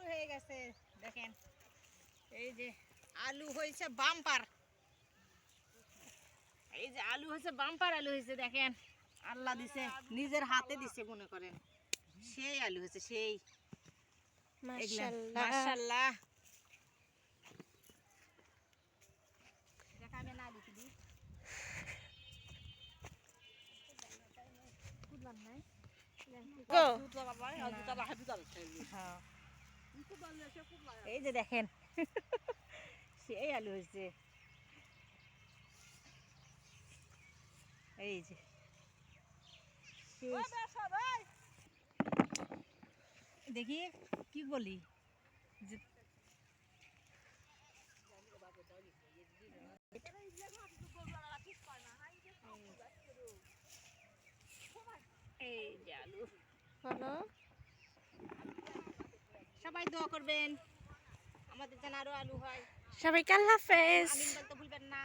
শুরু হয়ে গেছে দেখেন, এই যে আলু হয়েছে বাম্পার, এই যে আলু হয়েছে বাম্পার আলু হয়েছে দেখেন, আল্লাহ দিছে, নিজের হাতে দিছে মনে করেন, সেই আলু হয়েছে সেই। মাশাআল্লাহ মাশাআল্লাহ। দেখাবে না দেখি দি কুদলাম নাই গো হ্যাঁ, এই যে দেখেন সেই আলু হয়েছে, এই যে দেখি কি বলি যে এই যে আলু, বলো সবাই দোয়া করবেন আমাদের যেন আরো আলু হয়। সবাইকে আল্লাহ হাফেজ। আমিন বলতে ভুলবেন না।